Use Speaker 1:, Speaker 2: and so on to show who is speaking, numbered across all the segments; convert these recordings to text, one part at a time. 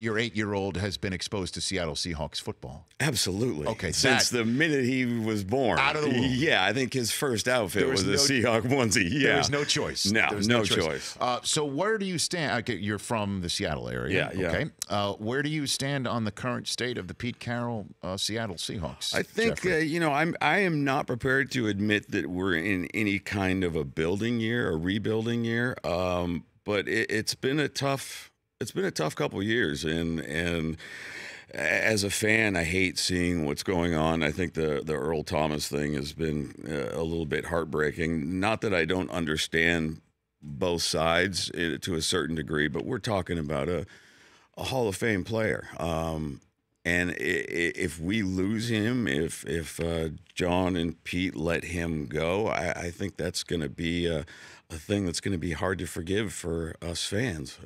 Speaker 1: your 8-year-old has been exposed to Seattle Seahawks football.
Speaker 2: Absolutely.
Speaker 1: Okay,
Speaker 2: since the minute he was born.
Speaker 1: Out of the womb.
Speaker 2: Yeah, I think his first outfit was a Seahawk onesie. Yeah.
Speaker 1: There was no choice.
Speaker 2: No, no choice.
Speaker 1: So where do you stand? Okay, you're from the Seattle area.
Speaker 2: Yeah,
Speaker 1: okay. Where do you stand on the current state of the Pete Carroll Seattle Seahawks?
Speaker 2: I think I am not prepared to admit that we're in any kind of a building year, a rebuilding year. But it's been a tough couple of years, and as a fan, I hate seeing what's going on. I think the Earl Thomas thing has been a little bit heartbreaking. Not that I don't understand both sides to a certain degree, but we're talking about a Hall of Fame player. And if we lose him, if John and Pete let him go, I think that's going to be a thing that's going to be hard to forgive for us fans.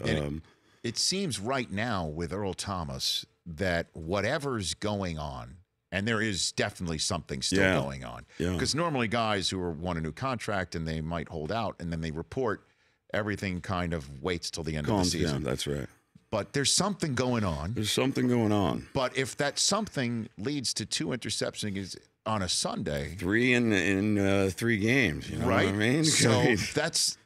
Speaker 1: It seems right now with Earl Thomas that whatever's going on, and there is definitely something still going on, because normally guys who want a new contract and they might hold out and then they report, everything kind of waits till the end of the season.
Speaker 2: Down, that's right.
Speaker 1: But there's something going on.
Speaker 2: There's something going on.
Speaker 1: But if that something leads to 2 interceptions on a Sunday,
Speaker 2: 3 in 3 games, you know
Speaker 1: right?
Speaker 2: what I mean?
Speaker 1: So that's,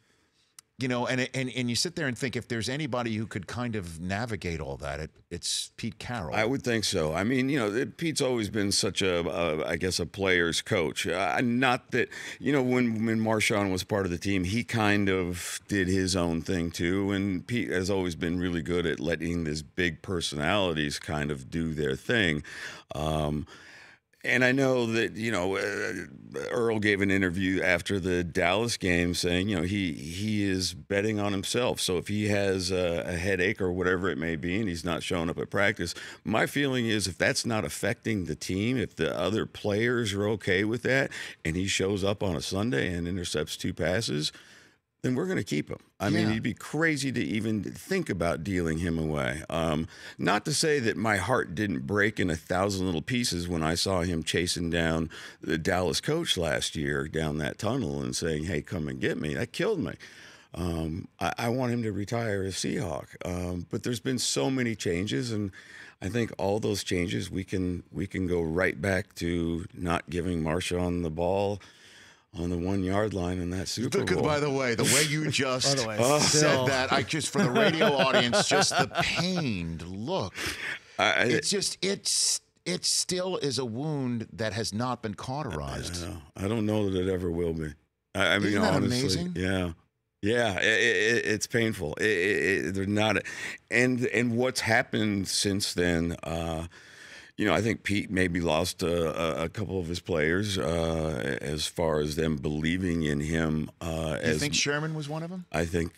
Speaker 1: and you sit there and think, if there's anybody who could kind of navigate all that, it's Pete Carroll.
Speaker 2: I would think so. I mean, Pete's always been such I guess, a player's coach. Not that, when Marshawn was part of the team, he kind of did his own thing too. And Pete has always been really good at letting these big personalities kind of do their thing. And I know that, Earl gave an interview after the Dallas game saying, he is betting on himself. So if he has a headache or whatever it may be and he's not showing up at practice, my feeling is if that's not affecting the team, if the other players are okay with that and he shows up on a Sunday and intercepts 2 passes, then we're going to keep him. I mean, it'd be crazy to even think about dealing him away. Not to say that my heart didn't break in 1,000 little pieces when I saw him chasing down the Dallas coach last year down that tunnel and saying, "Hey, come and get me." That killed me. I want him to retire as Seahawk. But there's been so many changes, and I think all those changes we can go right back to not giving Marshawn the ball on the 1-yard line in that Super Bowl.
Speaker 1: By the way, the way you just said that, for the radio audience, just the pained look. It still is a wound that has not been cauterized.
Speaker 2: I don't know that it ever will be. I mean,
Speaker 1: Isn't that
Speaker 2: honestly,
Speaker 1: amazing?
Speaker 2: Yeah, it's painful. They're not, and what's happened since then. I think Pete maybe lost a couple of his players as far as them believing in him.
Speaker 1: You think Sherman was one of them?
Speaker 2: I think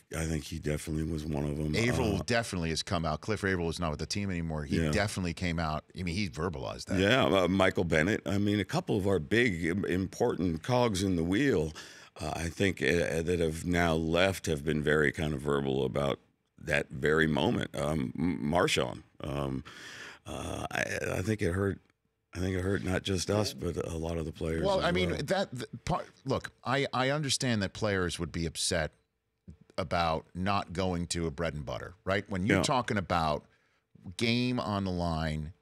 Speaker 2: he definitely was one of them.
Speaker 1: Averill definitely has come out. Cliff Averill is not with the team anymore. He definitely came out. I mean, he verbalized that.
Speaker 2: Yeah, Michael Bennett. I mean, a couple of our big, important cogs in the wheel, I think, that have now left have been very kind of verbal about that very moment. Marshawn. I think it hurt. I think it hurt not just us, but a lot of the players.
Speaker 1: Well, I mean, look, I understand that players would be upset about not going to a bread and butter, right? When you're talking about game on the line,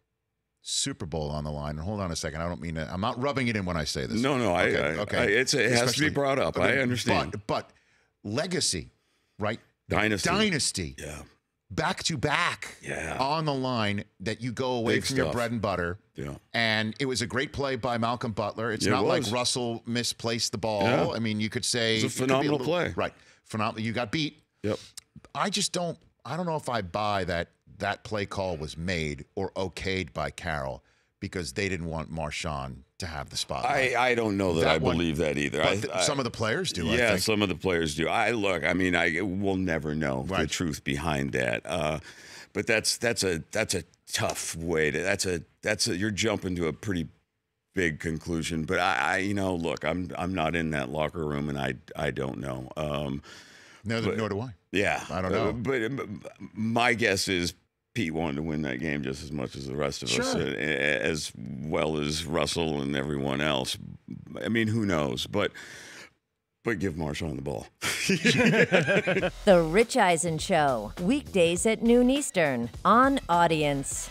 Speaker 1: Super Bowl on the line, and hold on a second, I don't mean to, I'm not rubbing it in when I say this.
Speaker 2: No,
Speaker 1: okay.
Speaker 2: It has to be brought up. I understand.
Speaker 1: But legacy, right?
Speaker 2: Dynasty. Yeah.
Speaker 1: Back to back on the line that you go away from your bread and butter. Yeah. And it was a great play by Malcolm Butler. It's not like Russell misplaced the ball. Yeah. I mean, you could say
Speaker 2: it was a phenomenal play.
Speaker 1: Right. Phenomenal. You got beat.
Speaker 2: Yep.
Speaker 1: I don't know if I buy that play call was made or okayed by Carroll because they didn't want Marshawn to have the spotlight.
Speaker 2: I don't know that I believe that either.
Speaker 1: But some of the players do.
Speaker 2: Yeah,
Speaker 1: I think.
Speaker 2: Some of the players do. I mean, I will never know the truth behind that. But that's a tough way to. You're jumping to a pretty big conclusion. But look, I'm not in that locker room, and I don't know.
Speaker 1: Nor do I.
Speaker 2: Yeah,
Speaker 1: I don't know.
Speaker 2: But my guess is Pete wanted to win that game just as much as the rest of us, as well as Russell and everyone else. I mean, who knows? But but give Marshawn the ball.
Speaker 3: The Rich Eisen Show, weekdays at noon Eastern on Audience.